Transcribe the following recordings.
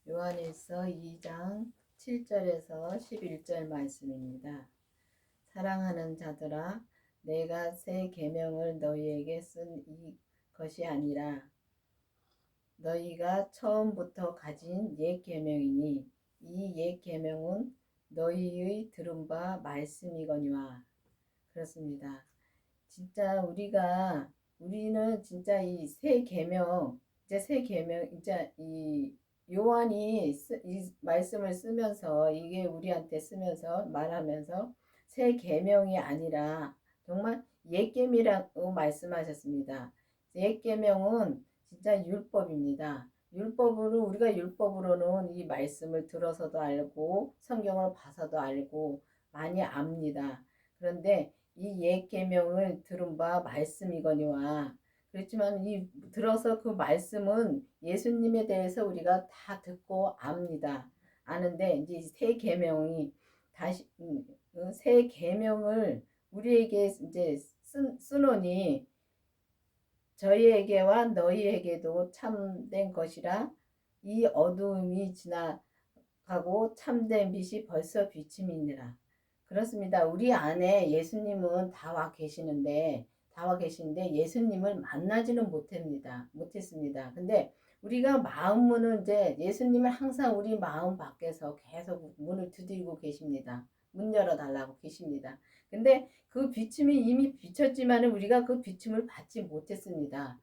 요한일서 2장 7절에서 11절 말씀입니다. 사랑하는 자들아, 내가 새 계명을 너희에게 쓴 이것이 아니라 너희가 처음부터 가진 옛 계명이니 이 옛 계명은 너희의 들은 바 말씀이거니와. 그렇습니다. 진짜 우리는 진짜 이 새 계명, 이제 새 계명, 이제 이 요한이 이 말씀을 쓰면서 이게 우리한테 쓰면서 말하면서 새 계명이 아니라 정말 옛 계명이라고 말씀하셨습니다. 옛 계명은 진짜 율법입니다. 우리가 율법으로는 이 말씀을 들어서도 알고 성경을 봐서도 알고 많이 압니다. 그런데 이 옛 계명을 들은 바 말씀이거니와. 그렇지만 이 들어서 그 말씀은 예수님에 대해서 우리가 다 듣고 압니다. 아는데 이제 새 계명이 다시 새 계명을 우리에게 이제 쓰노니 저희에게와 너희에게도 참된 것이라. 이 어두움이 지나가고 참된 빛이 벌써 비침이니라. 그렇습니다. 우리 안에 예수님은 다 와 계시는데 예수님을 만나지는 못했습니다. 근데 우리가 마음 문을 이제 예수님을 항상 우리 마음 밖에서 계속 문을 두드리고 계십니다. 문 열어달라고 계십니다. 근데 그 비침이 이미 비쳤지만 우리가 그 비침을 받지 못했습니다.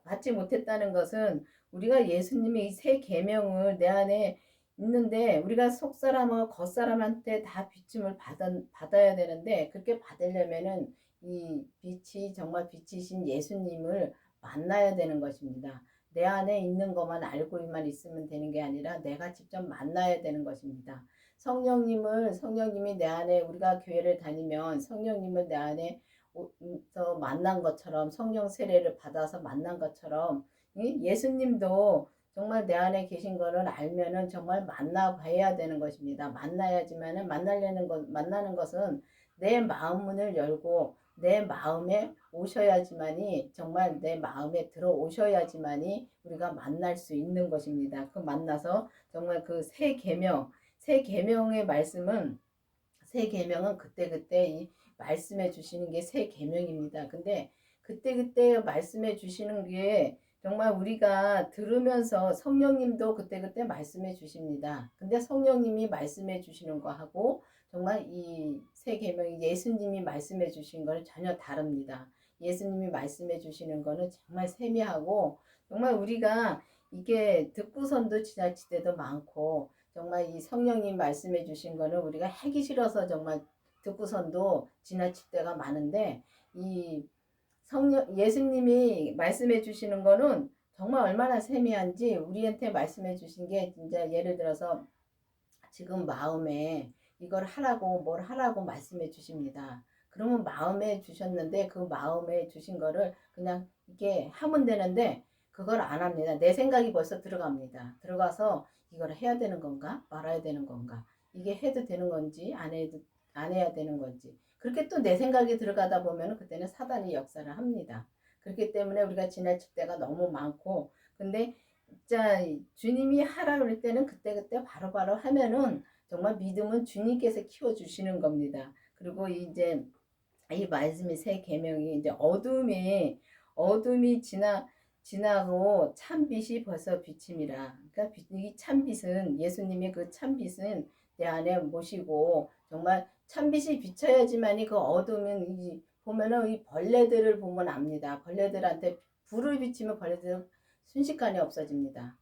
받지 못했다는 것은 우리가 예수님의 이 새 계명을 내 안에 있는데 우리가 속사람과 겉사람한테 다 비침을 받아야 되는데, 그렇게 받으려면은 이 빛이 정말 빛이신 예수님을 만나야 되는 것입니다. 내 안에 있는 것만 알고만 있으면 되는 게 아니라 내가 직접 만나야 되는 것입니다. 성령님이 내 안에, 우리가 교회를 다니면 성령님을 내 안에 만난 것처럼, 성령 세례를 받아서 만난 것처럼 예수님도 정말 내 안에 계신 거를 알면은 정말 만나봐야 되는 것입니다. 만나야지만은 만나는 것은 내 마음 문을 열고 내 마음에 오셔야지만이, 정말 내 마음에 들어오셔야지만이 우리가 만날 수 있는 것입니다. 그 만나서 정말 그 새 계명의 말씀은, 새 계명은 그때그때 이 말씀해 주시는 게 새 계명입니다. 근데 그때그때 말씀해 주시는 게 정말 우리가 들으면서 성령님도 그때그때 말씀해 주십니다. 근데 성령님이 말씀해 주시는 거하고 정말 이 새 계명이 예수님이 말씀해 주신 거는 전혀 다릅니다. 예수님이 말씀해 주시는 거는 정말 세미하고, 정말 우리가 이게 듣고선도 지나칠 때도 많고, 정말 이 성령님 말씀해 주신 거는 우리가 하기 싫어서 정말 듣고선도 지나칠 때가 많은데, 이 예수님이 말씀해 주시는 거는 정말 얼마나 세미한지 우리한테 말씀해 주신 게, 진짜 예를 들어서 지금 마음에 이걸 하라고, 뭘 하라고 말씀해 주십니다. 그러면 마음에 주셨는데 그 마음에 주신 거를 그냥 이렇게 하면 되는데 그걸 안 합니다. 내 생각이 벌써 들어갑니다. 들어가서 이걸 해야 되는 건가 말아야 되는 건가, 이게 해도 되는 건지 안 해야 되는 건지, 그렇게 또 내 생각이 들어가다 보면 그때는 사단이 역사를 합니다. 그렇기 때문에 우리가 지나칠 때가 너무 많고, 근데 진짜 주님이 하라 그럴 때는 그때그때 바로바로 하면은 정말 믿음은 주님께서 키워주시는 겁니다. 그리고 이제 이 말씀이 새 계명이 이제 어둠이 지나고 참빛이 벌써 비침이라. 그러니까 이 참빛은, 예수님의 그 참빛은 내 안에 모시고 정말 참빛이 비쳐야지만이 그 어둠은, 보면은 이 벌레들을 보면 압니다. 벌레들한테 불을 비치면 벌레들은 순식간에 없어집니다.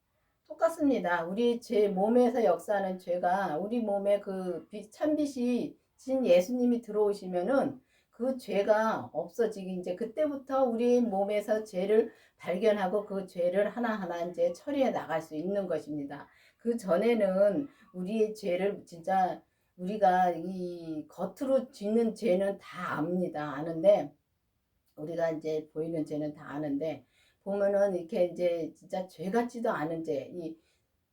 똑같습니다. 우리 제 몸에서 역사하는 죄가 우리 몸에 그 참빛이 진 예수님이 들어오시면은 그 죄가 없어지기, 이제 그때부터 우리 몸에서 죄를 발견하고 그 죄를 하나하나 이제 처리해 나갈 수 있는 것입니다. 그 전에는 우리의 죄를 진짜 우리가 이 겉으로 짓는 죄는 다 압니다. 아는데, 우리가 이제 보이는 죄는 다 아는데, 보면은 이렇게 이제 진짜 죄 같지도 않은 죄,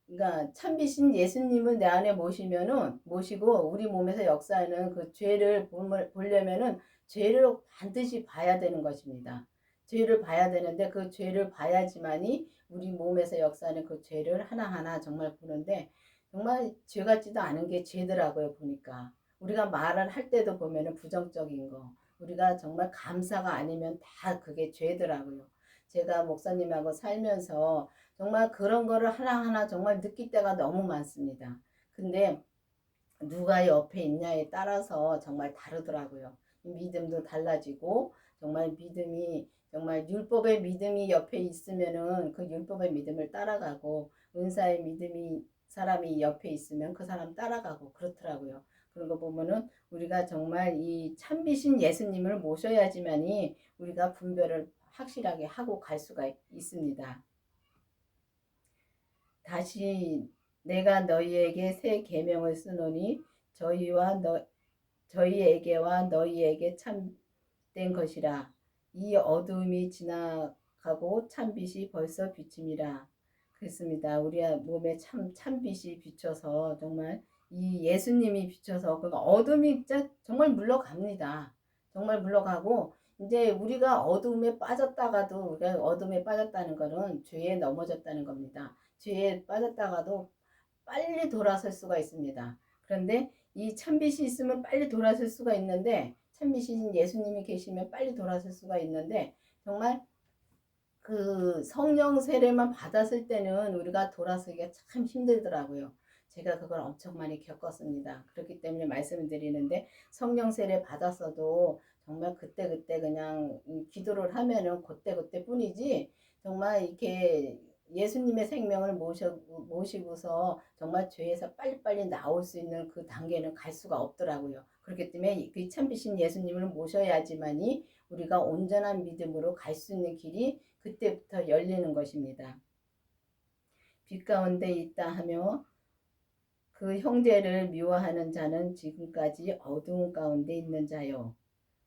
그러니까 참비신 예수님을 내 안에 모시고 우리 몸에서 역사하는 그 죄를 보려면은 죄를 반드시 봐야 되는 것입니다. 죄를 봐야 되는데 그 죄를 봐야지만이 우리 몸에서 역사하는 그 죄를 하나하나 정말 보는데 정말 죄 같지도 않은 게 죄더라고요. 보니까 우리가 말을 할 때도 보면은 부정적인 거 우리가 정말 감사가 아니면 다 그게 죄더라고요. 제가 목사님하고 살면서 정말 그런 거를 하나하나 정말 느낄 때가 너무 많습니다. 근데 누가 옆에 있냐에 따라서 정말 다르더라고요. 믿음도 달라지고 정말 믿음이 정말 율법의 믿음이 옆에 있으면은 그 율법의 믿음을 따라가고 은사의 믿음이 사람이 옆에 있으면 그 사람 따라가고 그렇더라고요. 그런 거 보면은 우리가 정말 이 참비신 예수님을 모셔야지만이 우리가 분별을 확실하게 하고 갈 수가 있습니다. 다시 내가 너희에게 새 계명을 쓰노니 저희에게와 너희에게 참된 것이라. 이 어둠이 지나가고 참빛이 벌써 비침이라. 그렇습니다. 우리 몸에 참빛이 비쳐서 정말 이 예수님이 비쳐서 그 어둠이 진짜 정말 물러갑니다. 정말 물러가고 이제 우리가 어둠에 빠졌다가도 우리가 어둠에 빠졌다는 것은 죄에 넘어졌다는 겁니다. 죄에 빠졌다가도 빨리 돌아설 수가 있습니다. 그런데 이 참빛이 있으면 빨리 돌아설 수가 있는데 참빛이신 예수님이 계시면 빨리 돌아설 수가 있는데 정말 그 성령 세례만 받았을 때는 우리가 돌아서기가 참 힘들더라고요. 제가 그걸 엄청 많이 겪었습니다. 그렇기 때문에 말씀을 드리는데 성령 세례 받았어도 정말 그때그때 그냥 기도를 하면은 그때그때 뿐이지 정말 이렇게 예수님의 생명을 모시고서 정말 죄에서 빨리빨리 나올 수 있는 그 단계는 갈 수가 없더라고요. 그렇기 때문에 그 참비신 예수님을 모셔야지만이 우리가 온전한 믿음으로 갈 수 있는 길이 그때부터 열리는 것입니다. 빛 가운데 있다 하며 그 형제를 미워하는 자는 지금까지 어두운 가운데 있는 자요.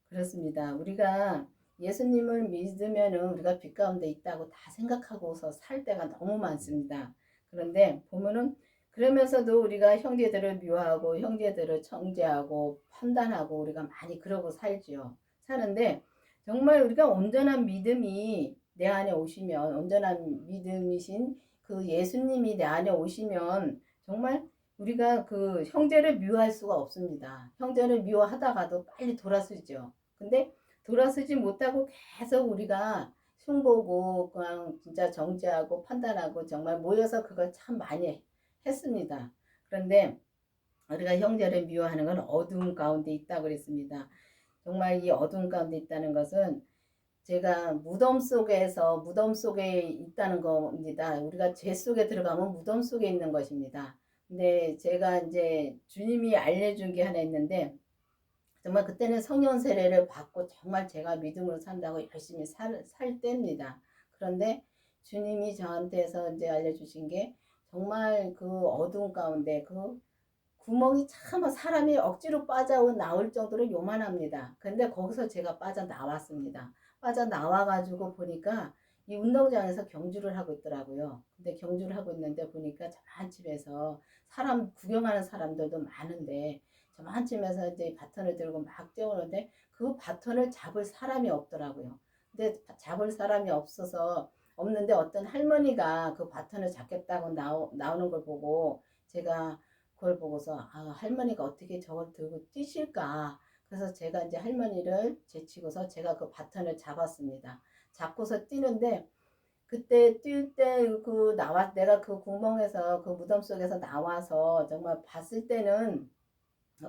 그렇습니다. 우리가 예수님을 믿으면은 우리가 빛 가운데 있다고 다 생각하고서 살 때가 너무 많습니다. 그런데 보면은 그러면서도 우리가 형제들을 미워하고 형제들을 정죄하고 판단하고 우리가 많이 그러고 살지요. 사는데 정말 우리가 온전한 믿음이 내 안에 오시면 온전한 믿음이신 그 예수님이 내 안에 오시면 정말 우리가 그 형제를 미워할 수가 없습니다. 형제를 미워하다가도 빨리 돌아서죠. 근데 돌아서지 못하고 계속 우리가 흉보고 그냥 진짜 정죄하고 판단하고 정말 모여서 그걸 참 많이 했습니다. 그런데 우리가 형제를 미워하는 건 어두운 가운데 있다고 그랬습니다. 정말 이 어두운 가운데 있다는 것은 제가 무덤 속에 있다는 겁니다. 우리가 죄 속에 들어가면 무덤 속에 있는 것입니다. 근데 제가 이제 주님이 알려준 게 하나 있는데 정말 그때는 성령 세례를 받고 정말 제가 믿음으로 산다고 열심히 살 때입니다. 그런데 주님이 저한테서 이제 알려주신 게 정말 그 어두운 가운데 그 구멍이 참 사람이 억지로 나올 정도로 요만합니다. 근데 거기서 제가 빠져나왔습니다. 빠져나와가지고 보니까 이 운동장에서 경주를 하고 있더라고요. 근데 경주를 하고 있는데 보니까 저만집에서 사람 구경하는 사람들도 많은데 저만쯤에서 이제 바톤을 들고 막 뛰어오는데 그 바톤을 잡을 사람이 없더라고요. 근데 잡을 사람이 없는데 어떤 할머니가 그 바톤을 잡겠다고 나오는 걸 보고 제가 그걸 보고서 아, 할머니가 어떻게 저걸 들고 뛰실까. 그래서 제가 이제 할머니를 제치고서 제가 그 바톤을 잡았습니다. 잡고서 뛰는데 그때 뛸 때 내가 그 구멍에서 그 무덤 속에서 나와서 정말 봤을 때는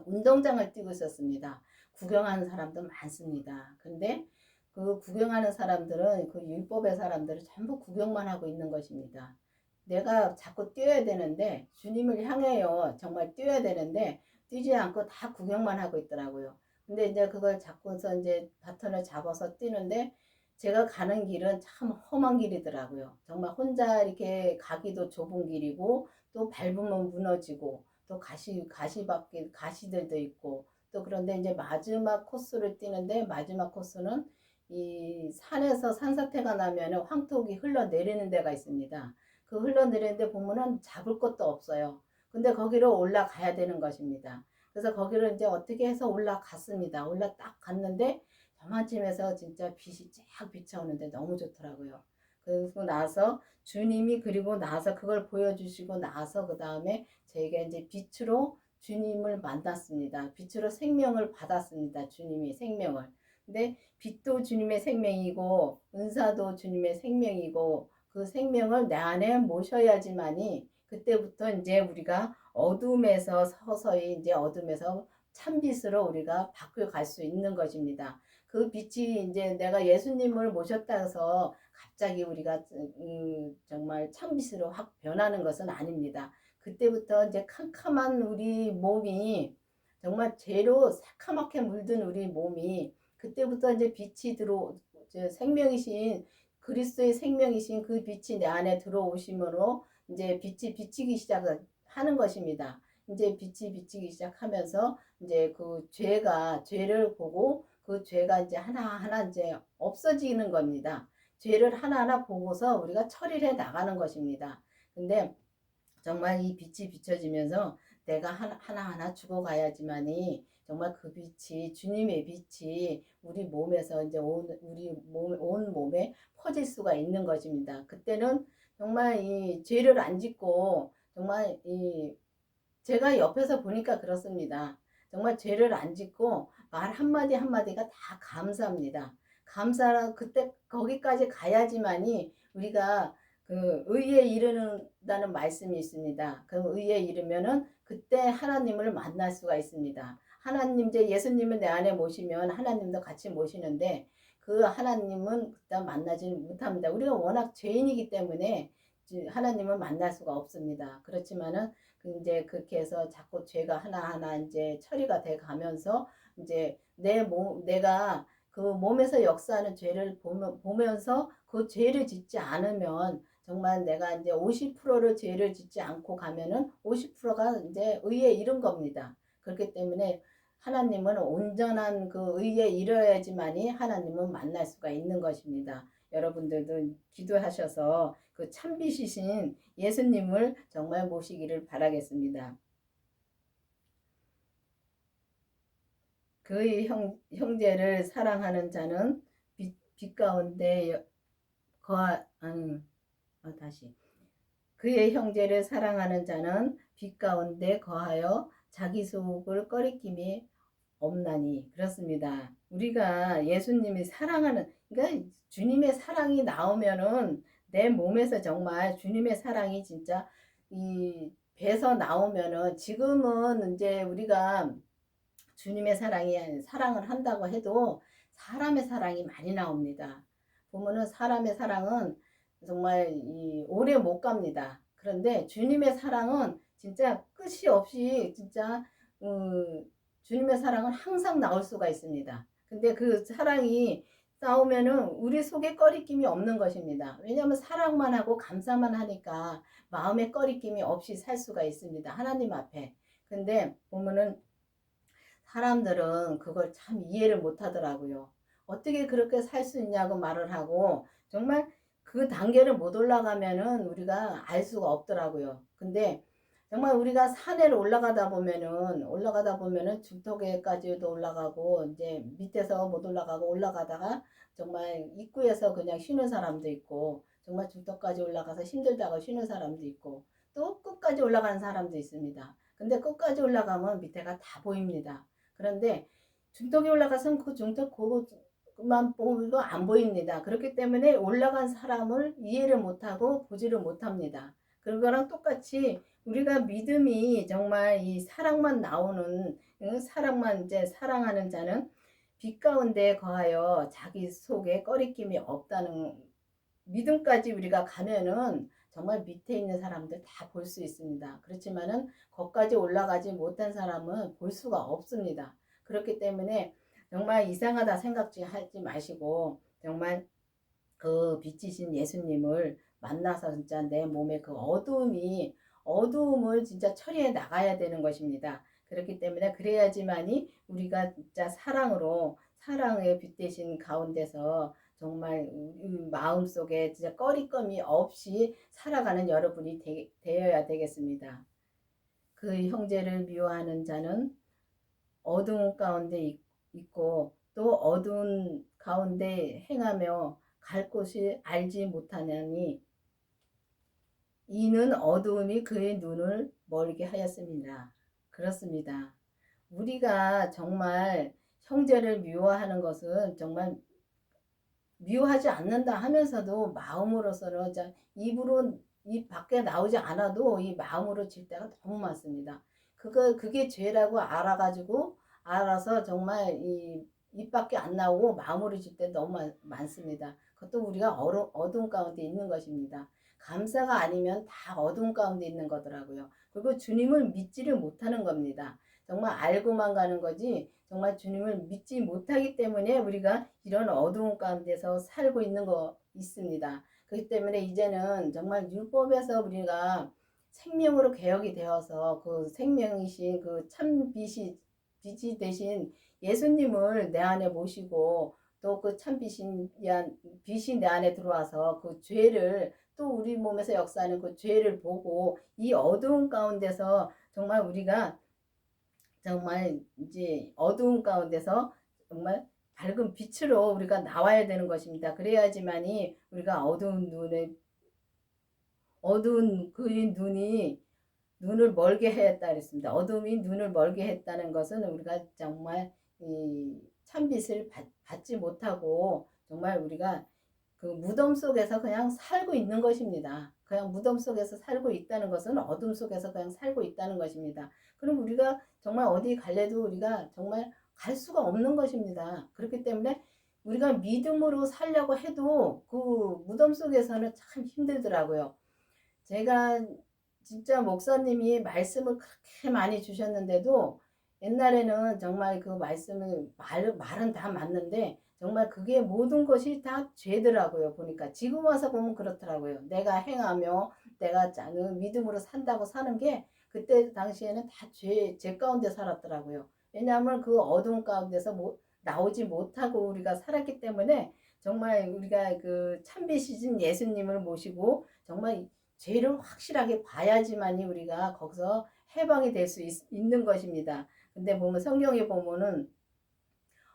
운동장을 뛰고 있었습니다. 구경하는 사람도 많습니다. 근데 그 구경하는 사람들은 그 율법의 사람들은 전부 구경만 하고 있는 것입니다. 내가 자꾸 뛰어야 되는데 주님을 향해요. 정말 뛰어야 되는데 뛰지 않고 다 구경만 하고 있더라고요. 근데 이제 그걸 잡고서 이제 바톤을 잡아서 뛰는데 제가 가는 길은 참 험한 길이더라고요. 정말 혼자 이렇게 가기도 좁은 길이고 또 밟으면 무너지고 또 가시들도 있고 또 그런데 이제 마지막 코스를 뛰는데 마지막 코스는 이 산에서 산사태가 나면 황토기 흘러내리는 데가 있습니다. 그 흘러내리는데 보면은 잡을 것도 없어요. 근데 거기로 올라가야 되는 것입니다. 그래서 거기를 이제 어떻게 해서 올라갔습니다. 딱 갔는데 저만쯤에서 진짜 빛이 쫙 비쳐오는데 너무 좋더라고요. 그리고 나서 주님이 그리고 나서 그걸 보여주시고 나서 그 다음에 저희가 이제 빛으로 주님을 만났습니다. 빛으로 생명을 받았습니다. 주님이 생명을. 근데 빛도 주님의 생명이고 은사도 주님의 생명이고 그 생명을 내 안에 모셔야지만이 그때부터 이제 우리가 어둠에서 서서히 이제 어둠에서 참빛으로 우리가 바뀌어 갈 수 있는 것입니다. 그 빛이 이제 내가 예수님을 모셨다 해서 갑자기 우리가 정말 참빛으로 확 변하는 것은 아닙니다. 그때부터 이제 캄캄한 우리 몸이 정말 죄로 새카맣게 물든 우리 몸이 그때부터 이제 빛이 생명이신 그리스도의 생명이신 그 빛이 내 안에 들어오심으로 이제 빛이 비치기 시작하는 것입니다. 이제 빛이 비치기 시작하면서 이제 그 죄를 보고 그 죄가 이제 하나하나 이제 없어지는 겁니다. 죄를 하나하나 보고서 우리가 처리를 해 나가는 것입니다. 근데 정말 이 빛이 비춰지면서 내가 하나하나 죽어가야지만이 정말 그 빛이 주님의 빛이 우리 몸에서 이제 온 몸에 퍼질 수가 있는 것입니다. 그때는 정말 이 죄를 안 짓고 정말 이 제가 옆에서 보니까 그렇습니다. 정말 죄를 안 짓고 말 한마디 한마디가 다 감사합니다. 감사라 그때 거기까지 가야지만이 우리가 그 의에 이르는다는 말씀이 있습니다. 그 의에 이르면은 그때 하나님을 만날 수가 있습니다. 하나님 이제 예수님을 내 안에 모시면 하나님도 같이 모시는데 그 하나님은 그때 만나지 못합니다. 우리가 워낙 죄인이기 때문에 하나님을 만날 수가 없습니다. 그렇지만은 이제 그렇게 해서 자꾸 죄가 하나하나 이제 처리가 돼 가면서 이제 내가 그 몸에서 역사하는 죄를 보면서 그 죄를 짓지 않으면 정말 내가 이제 50%를 죄를 짓지 않고 가면은 50%가 이제 의에 이른 겁니다. 그렇기 때문에 하나님은 온전한 그 의에 이르야지만이 하나님은 만날 수가 있는 것입니다. 여러분들도 기도하셔서 그 참빛이신 예수님을 정말 모시기를 바라겠습니다. 그의 형제를 사랑하는 자는 빛 가운데 다시 그의 형제를 사랑하는 자는 빛 가운데 거하여 자기 속을 꺼리낌이 없나니. 그렇습니다. 우리가 예수님이 사랑하는 그러니까 주님의 사랑이 나오면은 내 몸에서 정말 주님의 사랑이 진짜 이 배서 나오면은 지금은 이제 우리가 주님의 사랑을 한다고 해도 사람의 사랑이 많이 나옵니다. 보면은 사람의 사랑은 정말 오래 못 갑니다. 그런데 주님의 사랑은 진짜 끝이 없이 진짜 주님의 사랑은 항상 나올 수가 있습니다. 근데 그 사랑이 나오면은 우리 속에 꺼리낌이 없는 것입니다. 왜냐하면 사랑만 하고 감사만 하니까 마음에 꺼리낌이 없이 살 수가 있습니다. 하나님 앞에. 근데 보면은 사람들은 그걸 참 이해를 못 하더라고요. 어떻게 그렇게 살 수 있냐고 말을 하고 정말 그 단계를 못 올라가면은 우리가 알 수가 없더라고요. 근데 정말 우리가 산에를 올라가다 보면은 중턱에까지도 올라가고 이제 밑에서 못 올라가고 올라가다가 정말 입구에서 그냥 쉬는 사람도 있고 정말 중턱까지 올라가서 힘들다고 쉬는 사람도 있고 또 끝까지 올라가는 사람도 있습니다. 근데 끝까지 올라가면 밑에가 다 보입니다. 그런데 중턱에 올라가서는 그 중턱 그만 보고 안 보입니다. 그렇기 때문에 올라간 사람을 이해를 못하고 보지를 못합니다. 그거랑 똑같이 우리가 믿음이 정말 이 사랑만 나오는 사랑만 이제 사랑하는 자는 빛 가운데 거하여 자기 속에 꺼리낌이 없다는 믿음까지 우리가 가면은 정말 밑에 있는 사람들 다 볼 수 있습니다. 그렇지만은 거기까지 올라가지 못한 사람은 볼 수가 없습니다. 그렇기 때문에 정말 이상하다 생각지 하지 마시고 정말 그 빛이신 예수님을 만나서 진짜 내 몸의 그 어두움을 진짜 처리해 나가야 되는 것입니다. 그렇기 때문에 그래야지만이 우리가 진짜 사랑의 빛 대신 가운데서 정말 마음속에 진짜 꺼리낌이 없이 살아가는 여러분이 되어야 되겠습니다. 그 형제를 미워하는 자는 어두운 가운데 있고 또 어두운 가운데 행하며 갈 곳이 알지 못하냐니 이는 어두움이 그의 눈을 멀게 하였습니다. 그렇습니다. 우리가 정말 형제를 미워하는 것은 정말 미워하지 않는다 하면서도 마음으로서는 입으로 입 밖에 나오지 않아도 이 마음으로 질 때가 너무 많습니다. 그게 죄라고 알아서 정말 입 밖에 안 나오고 마음으로 질 때 너무 많습니다. 그것도 우리가 어두운 가운데 있는 것입니다. 감사가 아니면 다 어두운 가운데 있는 거더라고요. 그리고 주님을 믿지를 못하는 겁니다. 정말 알고만 가는 거지 정말 주님을 믿지 못하기 때문에 우리가 이런 어두운 가운데서 살고 있는 거 있습니다. 그렇기 때문에 이제는 정말 율법에서 우리가 생명으로 개혁이 되어서 그 생명이신 그 참 빛이 되신 예수님을 내 안에 모시고 또 그 참 빛이 내 안에 들어와서 그 죄를 또 우리 몸에서 역사하는 그 죄를 보고 이 어두운 가운데서 정말 우리가 정말 이제 어두운 가운데서 정말 밝은 빛으로 우리가 나와야 되는 것입니다. 그래야지만이 우리가 어두운 그의 눈을 멀게 했다 그랬습니다. 어둠이 눈을 멀게 했다는 것은 우리가 정말 이 참빛을 받지 못하고 정말 우리가 그 무덤 속에서 그냥 살고 있는 것입니다. 그냥 무덤 속에서 살고 있다는 것은 어둠 속에서 그냥 살고 있다는 것입니다. 그럼 우리가 정말 어디 갈래도 우리가 정말 갈 수가 없는 것입니다. 그렇기 때문에 우리가 믿음으로 살려고 해도 그 무덤 속에서는 참 힘들더라고요. 제가 진짜 목사님이 말씀을 그렇게 많이 주셨는데도 옛날에는 정말 그 말씀을 말은 다 맞는데 정말 그게 모든 것이 다 죄더라고요. 보니까 지금 와서 보면 그렇더라고요. 내가 행하며 내가 믿음으로 산다고 사는 게 그때 당시에는 다 죄 가운데 살았더라고요. 왜냐하면 그 어두운 가운데서 나오지 못하고 우리가 살았기 때문에 정말 우리가 그 참빛이신 예수님을 모시고 정말 죄를 확실하게 봐야지만이 우리가 거기서 해방이 될 수 있는 것입니다. 근데 보면 성경에 보면은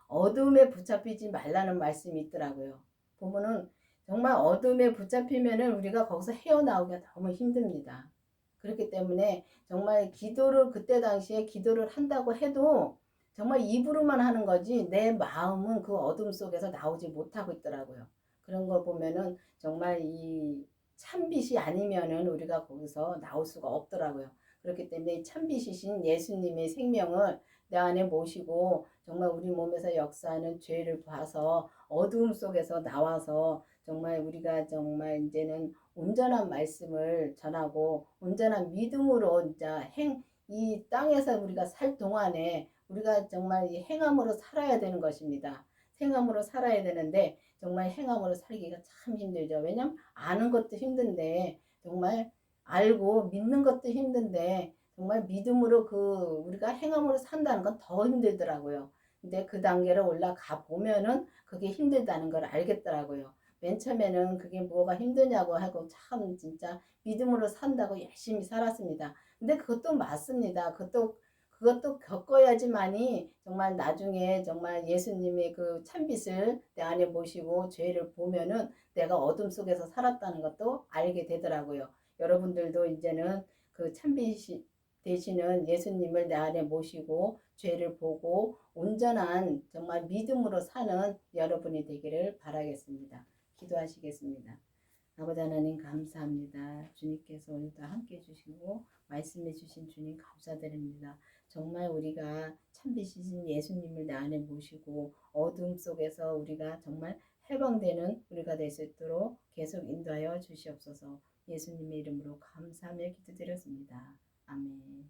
어둠에 붙잡히지 말라는 말씀이 있더라고요. 보면은 정말 어둠에 붙잡히면은 우리가 거기서 헤어나오기가 너무 힘듭니다. 그렇기 때문에 정말 그때 당시에 기도를 한다고 해도 정말 입으로만 하는 거지 내 마음은 그 어둠 속에서 나오지 못하고 있더라고요. 그런 걸 보면은 정말 이 참빛이 아니면은 우리가 거기서 나올 수가 없더라고요. 그렇기 때문에 참빛이신 예수님의 생명을 내 안에 모시고 정말 우리 몸에서 역사하는 죄를 봐서 어두움 속에서 나와서 정말 우리가 정말 이제는 온전한 말씀을 전하고 온전한 믿음으로 이 땅에서 우리가 살 동안에 우리가 정말 이 행함으로 살아야 되는 것입니다. 행함으로 살아야 되는데 정말 행함으로 살기가 참 힘들죠. 왜냐하면 아는 것도 힘든데 정말 알고 믿는 것도 힘든데 정말 믿음으로 우리가 행함으로 산다는 건 더 힘들더라고요. 근데 그 단계로 올라가 보면은 그게 힘들다는 걸 알겠더라고요. 맨 처음에는 그게 뭐가 힘드냐고 하고 참 진짜 믿음으로 산다고 열심히 살았습니다. 근데 그것도 맞습니다. 그것도 겪어야지만이 정말 나중에 정말 예수님의 그 참빛을 내 안에 모시고 죄를 보면은 내가 어둠 속에서 살았다는 것도 알게 되더라고요. 여러분들도 이제는 그 참빛이 되시는 예수님을 내 안에 모시고 죄를 보고 온전한 정말 믿음으로 사는 여러분이 되기를 바라겠습니다. 기도하시겠습니다. 아버지 하나님 감사합니다. 주님께서 오늘도 함께 해주시고 말씀해 주신 주님 감사드립니다. 정말 우리가 참빛이신 예수님을 내 안에 모시고 어둠 속에서 우리가 정말 해방되는 우리가 될 수 있도록 계속 인도하여 주시옵소서. 예수님의 이름으로 감사하며 기도드렸습니다. 아멘.